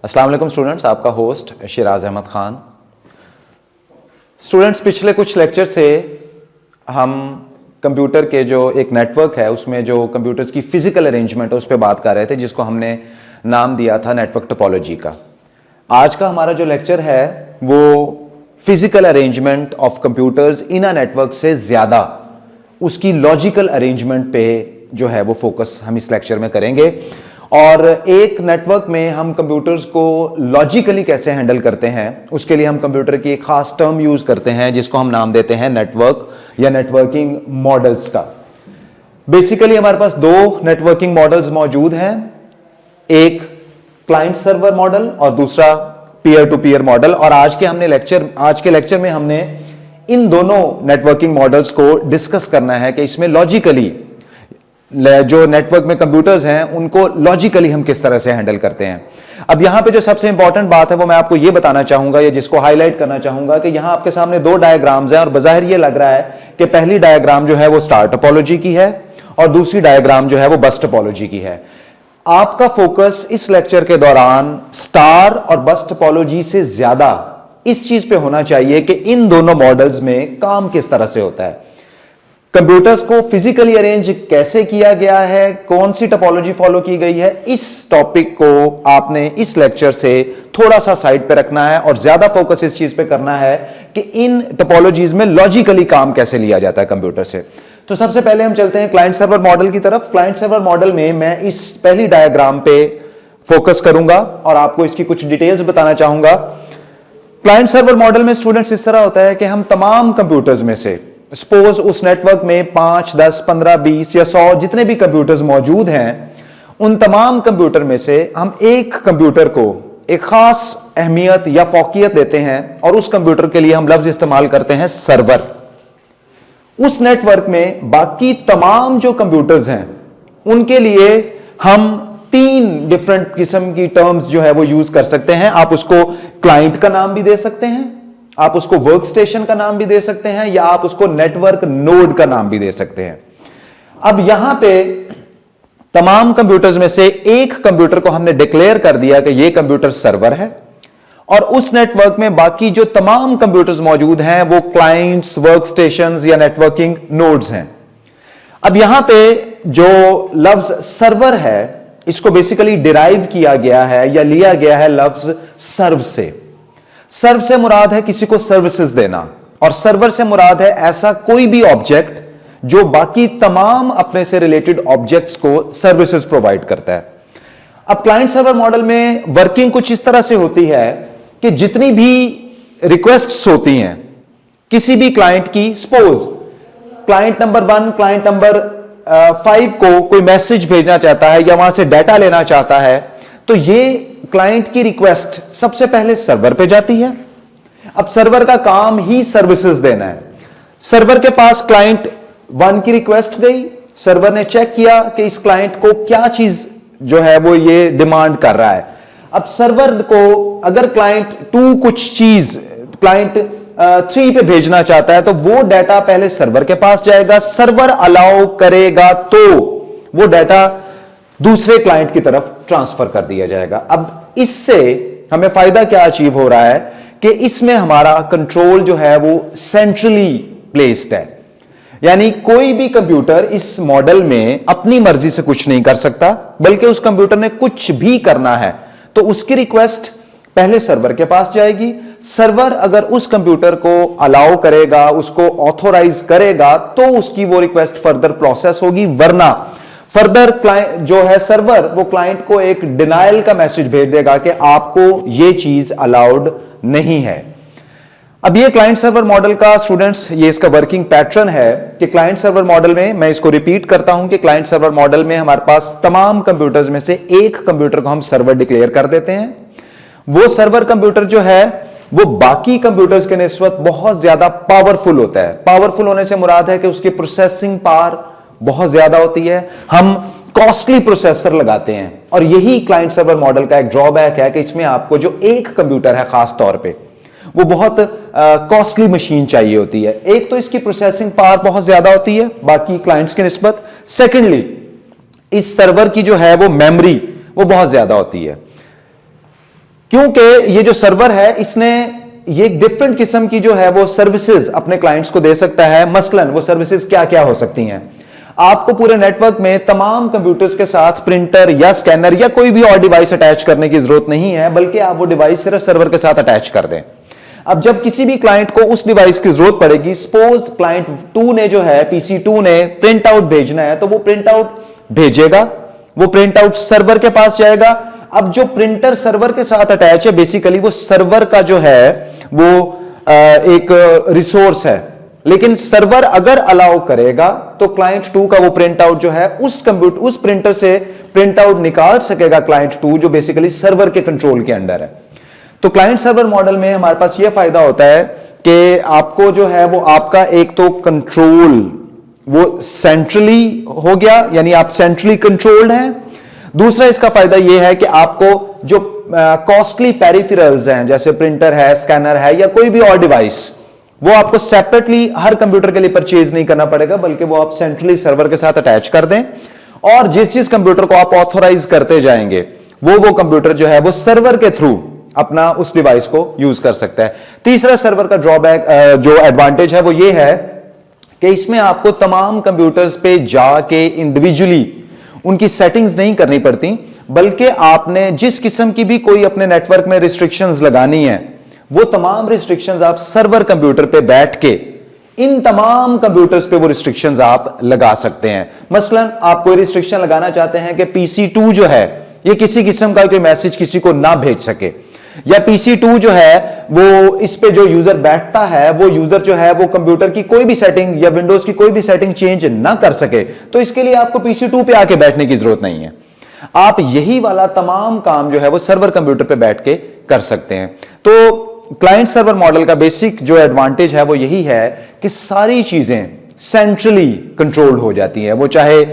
अस्सलाम वालेकुम स्टूडेंट्स, आपका होस्ट शिराज अहमद खान। स्टूडेंट्स, पिछले कुछ लेक्चर से हम कंप्यूटर के जो एक नेटवर्क है उसमें जो कंप्यूटर्स की फिजिकल अरेंजमेंट है उस पर बात कर रहे थे, जिसको हमने नाम दिया था नेटवर्क टोपोलॉजी का। आज का हमारा जो लेक्चर है वो physical arrangement of computers in a network से ज्यादा उसकी लॉजिकल अरेंजमेंट पे जो है वो फोकस हम इस लेक्चर में करेंगे। और एक नेटवर्क में हम कंप्यूटर्स को लॉजिकली कैसे हैंडल करते हैं उसके लिए हम कंप्यूटर की एक खास टर्म यूज करते हैं जिसको हम नाम देते हैं नेटवर्क या नेटवर्किंग मॉडल्स का। बेसिकली हमारे पास दो नेटवर्किंग मॉडल्स मौजूद हैं, एक क्लाइंट सर्वर मॉडल और दूसरा पीयर टू पीयर मॉडल। और आज के लेक्चर में हमने इन दोनों नेटवर्किंग मॉडल्स को डिस्कस करना है कि इसमें लॉजिकली जो नेटवर्क में कंप्यूटर्स हैं उनको लॉजिकली हम किस तरह से हैंडल करते हैं। अब यहां पे जो सबसे इंपॉर्टेंट बात है वो मैं आपको ये बताना चाहूंगा या जिसको हाईलाइट करना चाहूंगा कि यहां आपके सामने दो डायग्राम्स हैं और बजाहिर ये लग रहा है कि पहली डायग्राम जो है वो स्टार टोपोलॉजी की है और दूसरी डायग्राम जो है वो बस टोपोलॉजी की है। आपका फोकस इस लेक्चर के दौरान स्टार और बस टोपोलॉजी से ज्यादा इस चीज पे होना चाहिए कि इन दोनों मॉडल्स में काम किस तरह से होता है, कंप्यूटर्स को फिजिकली अरेंज कैसे किया गया है, कौन सी टोपोलॉजी फॉलो की गई है। इस टॉपिक को आपने इस लेक्चर से थोड़ा सा साइड पे रखना है और ज्यादा फोकस इस चीज पे करना है कि इन टोपोलॉजीज में लॉजिकली काम कैसे लिया जाता है कंप्यूटर से। तो सबसे पहले हम चलते हैं क्लाइंट सर्वर मॉडल की तरफ। क्लाइंट सर्वर मॉडल में मैं इस पहली डायग्राम पे फोकस करूंगा और आपको इसकी कुछ डिटेल्स बताना चाहूंगा। क्लाइंट सर्वर मॉडल में स्टूडेंट्स इस तरह होता है कि हम तमाम कंप्यूटर्स में से सपोज उस नेटवर्क में 5, 10, 15, 20 या 100 जितने भी कंप्यूटर्स मौजूद हैं, उन तमाम कंप्यूटर में से हम एक कंप्यूटर को एक खास अहमियत या फौकियत देते हैं और उस कंप्यूटर के लिए हम लफ्ज इस्तेमाल करते हैं सर्वर। उस नेटवर्क में बाकी तमाम जो कंप्यूटर्स हैं उनके लिए हम 3 डिफरेंट किस्म की टर्म्स जो है वो यूज कर सकते हैं। आप उसको क्लाइंट का नाम भी दे सकते हैं, आप उसको वर्क स्टेशन का नाम भी दे सकते हैं, या आप उसको नेटवर्क नोड का नाम भी दे सकते हैं। अब यहां पे तमाम कंप्यूटर्स में से एक कंप्यूटर को हमने डिक्लेयर कर दिया कि यह कंप्यूटर सर्वर है और उस नेटवर्क में बाकी जो तमाम कंप्यूटर्स मौजूद हैं वो क्लाइंट्स, वर्क स्टेशंस या नेटवर्किंग नोड्स हैं। अब यहां पे जो लफ्ज सर्वर है इसको बेसिकली डिराइव किया गया है या लिया गया है लफ्ज सर्व से। सर्व से मुराद है किसी को सर्विसेज देना और सर्वर से मुराद है ऐसा कोई भी ऑब्जेक्ट जो बाकी तमाम अपने से रिलेटेड ऑब्जेक्ट्स को सर्विसेज प्रोवाइड करता है। अब क्लाइंट सर्वर मॉडल में वर्किंग कुछ इस तरह से होती है कि जितनी भी रिक्वेस्ट्स होती हैं किसी भी क्लाइंट की, suppose client number 1 client number 5 को कोई मैसेज भेजना चाहता है या वहां से डाटा लेना चाहता है, तो ये क्लाइंट की रिक्वेस्ट सबसे पहले सर्वर पे जाती है। अब सर्वर का काम ही सर्विसेज देना है। सर्वर के पास क्लाइंट 1 की रिक्वेस्ट गई, सर्वर ने चेक किया कि इस क्लाइंट को क्या चीज जो है वो ये डिमांड कर रहा है। अब सर्वर को अगर क्लाइंट 2 कुछ चीज क्लाइंट 3 पे भेजना चाहता है तो वो डाटा पहले सर्वर के पास जाएगा, सर्वर अलाउ करेगा तो वो डाटा दूसरे क्लाइंट की तरफ ट्रांसफर कर दिया जाएगा। अब इससे हमें फायदा क्या अचीव हो रहा है कि इसमें हमारा कंट्रोल जो है वो सेंट्रली प्लेस्ड है, यानी कोई भी कंप्यूटर इस मॉडल में अपनी मर्जी से कुछ नहीं कर सकता, बल्कि उस कंप्यूटर ने कुछ भी करना है तो उसकी रिक्वेस्ट पहले सर्वर के पास जाएगी। सर्वर अगर उस कंप्यूटर को अलाउ करेगा, उसको ऑथोराइज करेगा तो उसकी वो रिक्वेस्ट फर्दर प्रोसेस होगी, वरना फर्दर क्लाइंट जो है सर्वर वो क्लाइंट को एक डिनायल का मैसेज भेज देगा कि आपको ये चीज अलाउड नहीं है। अब ये क्लाइंट सर्वर मॉडल का स्टूडेंट्स ये इसका वर्किंग पैटर्न है कि क्लाइंट सर्वर मॉडल में, मैं इसको रिपीट करता हूं कि क्लाइंट सर्वर मॉडल में हमारे पास तमाम कंप्यूटर्स में से एक कंप्यूटर को हम सर्वर डिक्लेयर कर देते हैं। वो सर्वर कंप्यूटर जो है वो बाकी कंप्यूटर्स के निस्बत बहुत ज्यादा पावरफुल होता है। पावरफुल होने से मुराद है कि उसकी प्रोसेसिंग पावर बहुत ज्यादा होती है। हम कॉस्टली प्रोसेसर लगाते हैं और यही क्लाइंट सर्वर मॉडल का एक ड्रॉबैक है कि इसमें आपको जो एक कंप्यूटर है खास तौर पे वो बहुत कॉस्टली मशीन चाहिए होती है। एक तो इसकी प्रोसेसिंग पावर बहुत ज्यादा होती है बाकी क्लाइंट्स के निस्बत, सेकेंडली इस सर्वर की जो है वो मेमोरी वो बहुत ज्यादा होती है। क्योंकि ये जो सर्वर है इसने ये एक डिफरेंट किस्म की जो है वो सर्विसेज अपने क्लाइंट्स को दे सकता है। मसलन वो सर्विसेज क्या क्या हो सकती हैं? आपको पूरे नेटवर्क में तमाम कंप्यूटर्स के साथ प्रिंटर या स्कैनर या कोई भी और डिवाइस अटैच करने की जरूरत नहीं है, बल्कि आप वो डिवाइस सिर्फ सर्वर के साथ अटैच कर दें। अब जब किसी भी क्लाइंट को उस डिवाइस की जरूरत पड़ेगी, सपोज क्लाइंट 2 ने जो है PC 2 ने प्रिंट आउट भेजना है, तो वो प्रिंट आउट भेजेगा, वो प्रिंट आउट सर्वर के पास जाएगा। अब जो प्रिंटर सर्वर के साथ अटैच है, बेसिकली वो सर्वर का जो है वो एक रिसोर्स है, लेकिन सर्वर अगर अलाउ करेगा तो क्लाइंट 2 का वो प्रिंट आउट जो है उस प्रिंटर से प्रिंट आउट निकाल सकेगा क्लाइंट 2, जो बेसिकली सर्वर के कंट्रोल के अंडर है। तो क्लाइंट सर्वर मॉडल में हमारे पास ये फायदा होता है कि आपको जो है वो आपका एक तो कंट्रोल वो सेंट्रली हो गया, यानी आप सेंट्रली कंट्रोल्ड हैं। दूसरा इसका फायदा यह है कि आपको जो कॉस्टली पेरिफेरल्स हैं, जैसे प्रिंटर है, स्कैनर है या कोई भी और डिवाइस, वो आपको सेपरेटली हर कंप्यूटर के लिए परचेज नहीं करना पड़ेगा, बल्कि वो आप सेंट्रली सर्वर के साथ अटैच कर दें और जिस कंप्यूटर को आप ऑथोराइज करते जाएंगे वो कंप्यूटर जो है वो सर्वर के थ्रू अपना उस डिवाइस को यूज कर सकता है। तीसरा सर्वर का ड्रॉबैक जो एडवांटेज है वो ये है कि इसमें आपको तमाम कंप्यूटर्स पे जाके इंडिविजुअली उनकी सेटिंग्स नहीं करनी पड़ती, बल्कि आपने जिस किस्म की भी कोई अपने नेटवर्क में रिस्ट्रिक्शंस लगानी है, वो तमाम रिस्ट्रिक्शंस आप सर्वर कंप्यूटर पे बैठ के इन तमाम कंप्यूटर्स पे वो रिस्ट्रिक्शंस आप लगा सकते हैं। मसलन आप कोई रिस्ट्रिक्शन लगाना चाहते हैं कि PC 2 जो है ये किसी किस्म का कोई मैसेज किसी को ना भेज सके, या PC 2 जो है वो इस पे जो यूजर बैठता है वो यूजर जो है वो कंप्यूटर की कोई भी सेटिंग या विंडोज की कोई भी सेटिंग चेंज ना कर सके, तो इसके लिए आपको PC 2 पे आके बैठने की जरूरत नहीं है। आप यही वाला तमाम काम जो है वो सर्वर कंप्यूटर पे बैठ के कर सकते हैं। तो क्लाइंट सर्वर मॉडल का बेसिक जो एडवांटेज है वो यही है कि सारी चीजें सेंट्रली कंट्रोल्ड हो जाती हैं, वो चाहे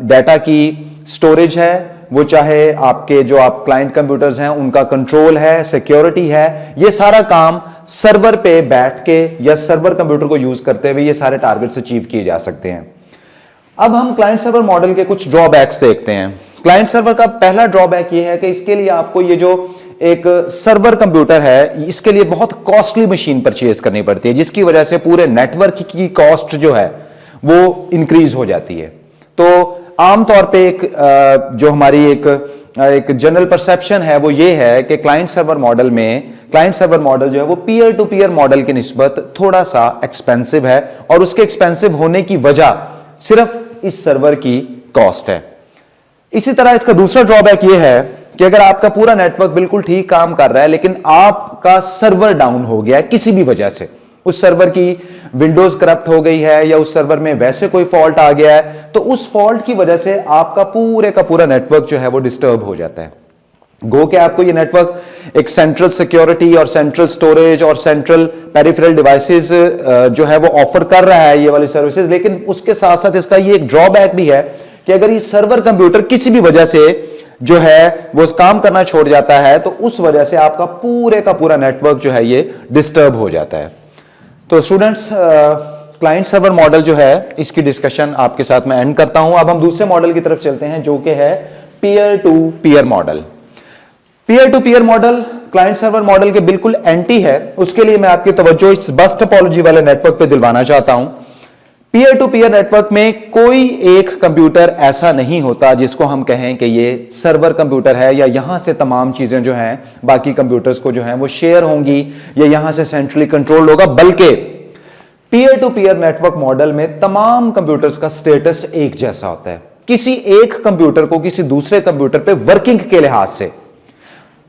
डाटा की स्टोरेज है, वो चाहे आपके जो आप क्लाइंट कंप्यूटर्स हैं उनका कंट्रोल है, सिक्योरिटी है, ये सारा काम सर्वर पे बैठ के या सर्वर कंप्यूटर को यूज करते हुए ये सारे टारगेट्स अचीव किए जा सकते हैं। अब हम क्लाइंट सर्वर मॉडल के कुछ ड्रॉबैक्स देखते हैं। क्लाइंट सर्वर का पहला ड्रॉबैक ये है कि इसके लिए आपको ये जो एक सर्वर कंप्यूटर है इसके लिए बहुत कॉस्टली मशीन परचेज करनी पड़ती है, जिसकी वजह से पूरे नेटवर्क की कॉस्ट जो है वो इंक्रीज हो जाती है। तो आमतौर पे एक जो हमारी एक जनरल परसेप्शन है वो ये है कि क्लाइंट सर्वर मॉडल जो है वो पीयर टू पीयर मॉडल की निस्बत थोड़ा सा एक्सपेंसिव है, और उसके एक्सपेंसिव होने की वजह सिर्फ इस सर्वर की कॉस्ट है। इसी तरह इसका दूसरा ड्रॉबैक ये है कि अगर आपका पूरा नेटवर्क बिल्कुल ठीक काम कर रहा है लेकिन आपका सर्वर डाउन हो गया है किसी भी वजह से, उस सर्वर की विंडोज करप्ट हो गई है या उस सर्वर में वैसे कोई फॉल्ट आ गया है, तो उस फॉल्ट की वजह से आपका पूरे का पूरा नेटवर्क जो है वो डिस्टर्ब हो जाता है। गो के आपको ये नेटवर्क एक सेंट्रल सिक्योरिटी और सेंट्रल स्टोरेज और सेंट्रल पेरिफेरल डिवाइसेस जो है वो ऑफर कर रहा है ये वाली सर्विसेज, लेकिन उसके साथ साथ इसका ये एक ड्रॉबैक भी है कि अगर ये सर्वर कंप्यूटर किसी भी वजह से जो है वो काम करना छोड़ जाता है, तो उस वजह से आपका पूरे का पूरा नेटवर्क जो है ये डिस्टर्ब हो जाता है। तो स्टूडेंट्स, क्लाइंट सर्वर मॉडल जो है इसकी डिस्कशन आपके साथ मैं एंड करता हूं। अब हम दूसरे मॉडल की तरफ चलते हैं जो कि है peer to peer model. Peer to peer model client server model के बिल्कुल एंटी है। उसके लिए मैं आपकी तवज्जो इस बस टोपोलॉजी वाले नेटवर्क पे दिलवाना चाहता हूं। पीयर टू पीयर नेटवर्क में कोई एक कंप्यूटर ऐसा नहीं होता जिसको हम कहें कि ये सर्वर कंप्यूटर है या यहां से तमाम चीजें जो हैं बाकी कंप्यूटर्स को जो हैं वो शेयर होंगी या यहां से सेंट्रली कंट्रोल्ड होगा, बल्कि peer to peer network model में तमाम कंप्यूटर्स का स्टेटस एक जैसा होता है। किसी एक कंप्यूटर को किसी दूसरे कंप्यूटर पे वर्किंग के लिहाज से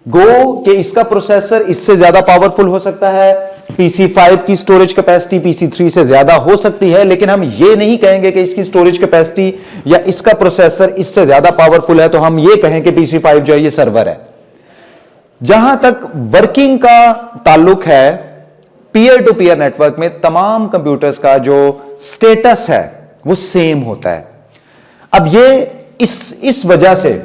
गो कि इसका प्रोसेसर इससे ज्यादा पावरफुल हो सकता है, PC 5 की स्टोरेज कैपेसिटी PC 3 से ज्यादा हो सकती है, लेकिन हम ये नहीं कहेंगे कि इसकी स्टोरेज कैपेसिटी या इसका प्रोसेसर इससे ज्यादा पावरफुल है तो हम ये कहें कि PC 5 जो है ये सर्वर है। जहां तक वर्किंग का ताल्लुक है, पीयर टू पीयर नेटवर्क में तमाम कंप्यूटर्स का जो स्टेटस है वो सेम होता है। अब ये इस वजह से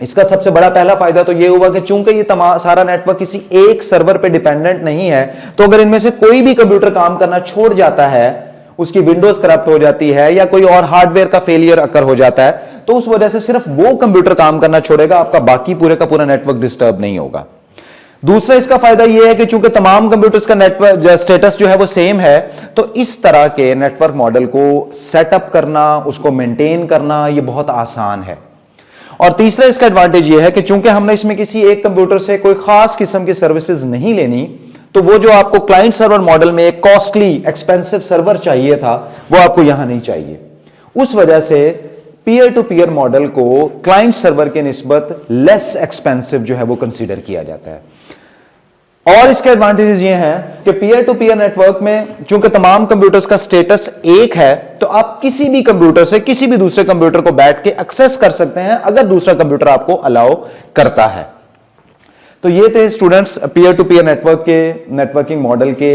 इसका सबसे बड़ा पहला फायदा तो यह हुआ कि चूंकि ये सारा नेटवर्क किसी एक सर्वर पे डिपेंडेंट नहीं है, तो अगर इनमें से कोई भी कंप्यूटर काम करना छोड़ जाता है, उसकी विंडोज करप्ट हो जाती है या कोई और हार्डवेयर का फेलियर अकर हो जाता है, तो उस वजह से सिर्फ वो कंप्यूटर काम करना छोड़ेगा, आपका बाकी पूरे का पूरा नेटवर्क डिस्टर्ब नहीं होगा। दूसरा इसका फायदा यह है कि चूंकि तमाम कंप्यूटर्स का नेटवर्क स्टेटस जो है वो सेम है, तो इस तरह के नेटवर्क मॉडल को सेटअप करना, उसको मेंटेन करना, ये बहुत आसान है। और तीसरा इसका एडवांटेज ये है कि चूंकि हमने इसमें किसी एक कंप्यूटर से कोई खास किस्म की सर्विसेज नहीं लेनी, तो वो जो आपको क्लाइंट सर्वर मॉडल में एक कॉस्टली एक्सपेंसिव सर्वर चाहिए था, वो आपको यहां नहीं चाहिए। उस वजह से पीयर टू पीयर मॉडल को क्लाइंट सर्वर के निस्बत लेस एक्सपेंसिव जो है वो कंसीडर किया जाता है। और इसके एडवांटेजेस ये हैं कि पीयर टू पीयर नेटवर्क में चूंकि तमाम कंप्यूटर्स का स्टेटस एक है, तो आप किसी भी कंप्यूटर से किसी भी दूसरे कंप्यूटर को बैठ के एक्सेस कर सकते हैं अगर दूसरा कंप्यूटर आपको अलाउ करता है। तो ये थे students peer to peer network के नेटवर्किंग मॉडल के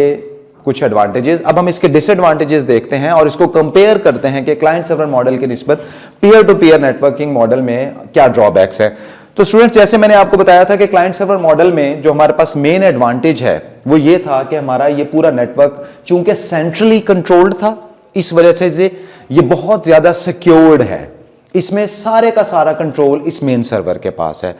कुछ एडवांटेजेस। अब हम इसके डिसएडवांटेजेस देखते हैं और इसको कंपेयर करते हैं कि क्लाइंट सर्वर मॉडल की निस्बत peer to peer networking model में क्या ड्रॉबैक्स है। तो स्टूडेंट्स, जैसे मैंने आपको बताया था कि क्लाइंट सर्वर मॉडल में जो हमारे पास मेन एडवांटेज है वो ये था कि हमारा ये पूरा नेटवर्क चूंकि सेंट्रली कंट्रोल्ड था, इस वजह से ये बहुत ज्यादा सिक्योर्ड है। इसमें सारे का सारा कंट्रोल इस मेन सर्वर के पास है।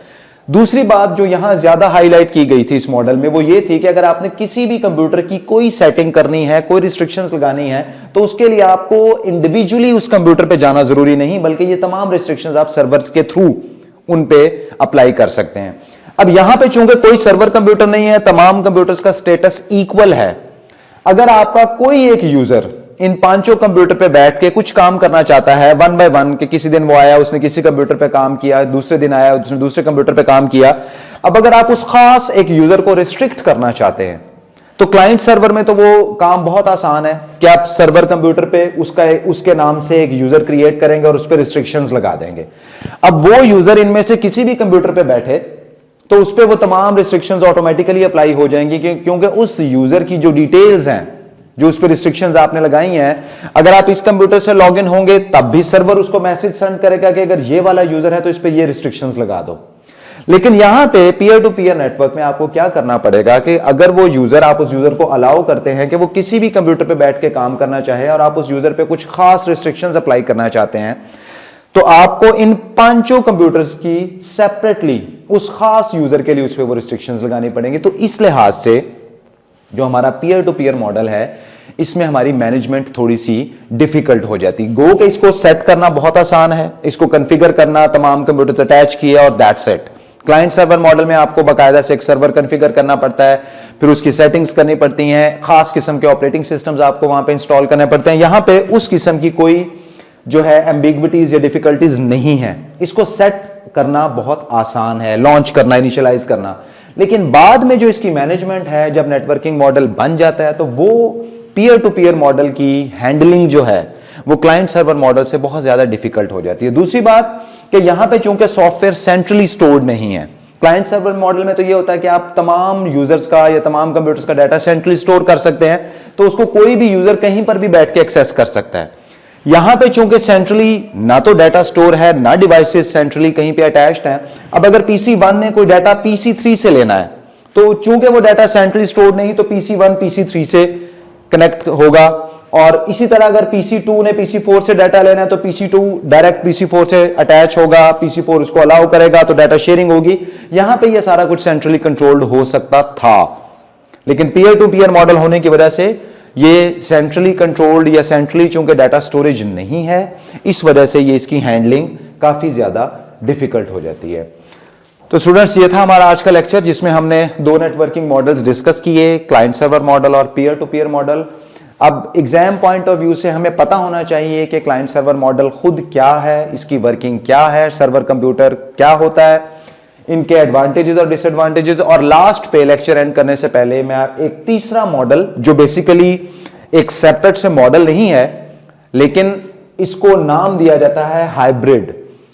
दूसरी बात जो यहां ज्यादा हाईलाइट की गई थी इस मॉडल में, वो ये थी कि अगर आपने किसी भी कंप्यूटर की कोई सेटिंग करनी है, कोई रिस्ट्रिक्शंस लगानी है, तो उसके लिए आपको इंडिविजुअली उस कंप्यूटर पे जाना जरूरी नहीं, बल्कि ये तमाम रिस्ट्रिक्शंस आप सर्वर के थ्रू उन पे अप्लाई कर सकते हैं। अब यहां पे चूंकि कोई सर्वर कंप्यूटर नहीं है, तमाम कंप्यूटर्स का स्टेटस इक्वल है। अगर आपका कोई एक यूजर इन पांचों कंप्यूटर पे बैठ के कुछ काम करना चाहता है वन बाय वन, कि किसी दिन वो आया, उसने किसी कंप्यूटर पे काम किया, दूसरे दिन आया, उसने दूसरे कंप्यूटर पे काम किया। अब अगर आप उस खास एक यूजर को रिस्ट्रिक्ट करना चाहते हैं, तो क्लाइंट सर्वर में तो वो काम बहुत आसान है कि आप सर्वर कंप्यूटर पे उसके नाम से एक यूजर क्रिएट करेंगे और उस पर रिस्ट्रिक्शंस लगा देंगे। अब वो यूजर इनमें से किसी भी कंप्यूटर पे बैठे तो उस पर वो तमाम रिस्ट्रिक्शंस ऑटोमेटिकली अप्लाई हो जाएंगी, क्योंकि उस यूजर की जो डिटेल्स हैं, जो उस पर रिस्ट्रिक्शंस आपने लगाई हैं, अगर आप इस कंप्यूटर से लॉग इन होंगे तब भी सर्वर उसको मैसेज सेंड करेगा कि अगर ये वाला यूजर है तो इस पर ये रिस्ट्रिक्शंस लगा दो। लेकिन यहां पे पीयर टू पीयर नेटवर्क में आपको क्या करना पड़ेगा कि अगर वो यूजर, आप उस यूजर को अलाउ करते हैं कि वो किसी भी कंप्यूटर पे बैठ के काम करना चाहे और आप उस यूजर पे कुछ खास रिस्ट्रिक्शंस अप्लाई करना चाहते हैं, तो आपको इन पांचों कंप्यूटर्स की सेपरेटली उस खास यूजर के लिए उस पर वो रिस्ट्रिक्शंस लगानी पड़ेंगी। तो इस लिहाज से जो हमारा पीयर टू पीयर मॉडल है, इसमें हमारी मैनेजमेंट थोड़ी सी डिफिकल्ट हो जाती है। गो के इसको सेट करना बहुत आसान है, इसको कॉन्फ़िगर करना, तमाम कंप्यूटर्स अटैच किए और that's it. Client server model में आपको बाकायदा से एक सर्वर कॉन्फ़िगर करना पड़ता है, फिर उसकी सेटिंग्स करनी पड़ती हैं, खास किस्म के ऑपरेटिंग सिस्टम्स आपको वहां पे इंस्टॉल करने पड़ते हैं। यहां पे उस किस्म की कोई जो है एम्बिग्विटीज या डिफिकल्टीज नहीं है। इसको सेट करना बहुत आसान है, लॉन्च करना, इनिशियलाइज करना। लेकिन बाद में जो इसकी मैनेजमेंट है, जब नेटवर्किंग मॉडल बन जाता है, तो वो पीयर टू पीयर मॉडल की हैंडलिंग जो है वो क्लाइंट सर्वर मॉडल से बहुत ज्यादा डिफिकल्ट हो जाती है। दूसरी बात कि यहां पे चूंकि सॉफ्टवेयर सेंट्रली स्टोर्ड नहीं है, क्लाइंट सर्वर मॉडल में तो ये होता है कि आप तमाम यूजर्स का या तमाम कंप्यूटर्स का डाटा सेंट्रली स्टोर कर सकते हैं, तो उसको कोई भी यूजर कहीं पर भी बैठ के एक्सेस कर सकता है। यहां पे चूंकि सेंट्रली ना तो डाटा स्टोर है, ना डिवाइसेस सेंट्रली कहीं पे अटैच्ड हैं। अब अगर PC1 ने कोई डाटा PC3 से लेना है, तो चूंकि वो डाटा सेंट्रली स्टोर नहीं, तो PC1 PC3 से कनेक्ट होगा। और इसी तरह अगर PC2 ने PC4 से डाटा लेना है, तो PC2 डायरेक्ट PC4 से अटैच होगा, PC4 उसको अलाउ करेगा, तो डाटा शेयरिंग होगी। यहां पे ये सारा कुछ सेंट्रली कंट्रोल्ड हो सकता था, लेकिन पीयर टू पीयर मॉडल होने की वजह से ये सेंट्रली कंट्रोल्ड या सेंट्रली चूंकि डाटा स्टोरेज नहीं है, इस वजह से ये इसकी हैंडलिंग काफी ज्यादा डिफिकल्ट हो जाती है। तो स्टूडेंट्स, ये था हमारा आज का लेक्चर, जिसमें हमने दो नेटवर्किंग मॉडल्स डिस्कस किए, क्लाइंट सर्वर मॉडल और पीयर टू पीयर मॉडल। अब एग्जाम पॉइंट ऑफ व्यू से हमें पता होना चाहिए कि क्लाइंट सर्वर मॉडल खुद क्या है, इसकी वर्किंग क्या है, सर्वर कंप्यूटर क्या होता है, इनके एडवांटेजेस और डिसएडवांटेजेस। और लास्ट पे लेक्चर एंड करने से पहले मैं एक तीसरा मॉडल, जो बेसिकली एक सेपरेट से मॉडल नहीं है, लेकिन इसको नाम दिया जाता है हाइब्रिड।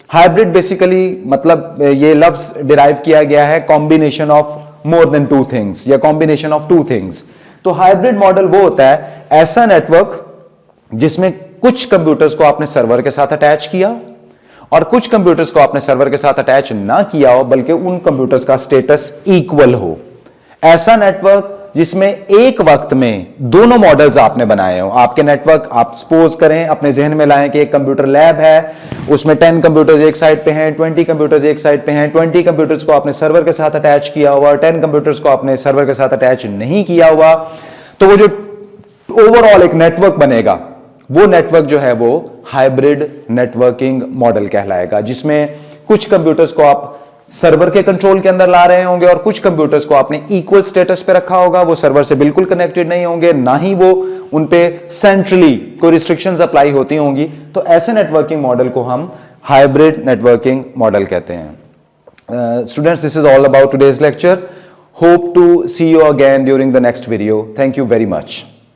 हाइब्रिड बेसिकली मतलब ये लफ्ज डिराइव किया गया है combination of more than two things या कॉम्बिनेशन ऑफ टू थिंग्स। तो हाइब्रिड मॉडल वो होता है ऐसा नेटवर्क जिसमें कुछ कंप्यूटर्स को आपने सर्वर के साथ अटैच किया और कुछ कंप्यूटर्स को आपने सर्वर के साथ अटैच ना किया हो, बल्कि उन कंप्यूटर्स का स्टेटस इक्वल हो। ऐसा नेटवर्क जिसमें एक वक्त में दोनों मॉडल्स आपने बनाए हो। आपके नेटवर्क आप सपोज करें, अपने जहन में लाएं कि एक कंप्यूटर लैब है, उसमें 10 कंप्यूटर्स एक साइड पे हैं, 20 कंप्यूटर्स एक साइड पे हैं, 20 कंप्यूटर्स को आपने सर्वर के साथ अटैच किया हुआ, 10 कंप्यूटर्स को आपने सर्वर के साथ अटैच नहीं किया हुआ, तो वो जो ओवरऑल एक नेटवर्क बनेगा, वो नेटवर्क जो है वो हाइब्रिड नेटवर्किंग मॉडल कहलाएगा, जिसमें कुछ कंप्यूटर्स को आप सर्वर के कंट्रोल के अंदर ला रहे होंगे और कुछ कंप्यूटर्स को आपने इक्वल स्टेटस पे रखा होगा। वो सर्वर से बिल्कुल कनेक्टेड नहीं होंगे, ना ही वो उन पे सेंट्रली कोई रिस्ट्रिक्शंस अप्लाई होती होंगी। तो ऐसे नेटवर्किंग मॉडल को हम हाइब्रिड नेटवर्किंग मॉडल कहते हैं। Students, this is all about today's lecture. Hope to see you again during the next video. Thank you very much.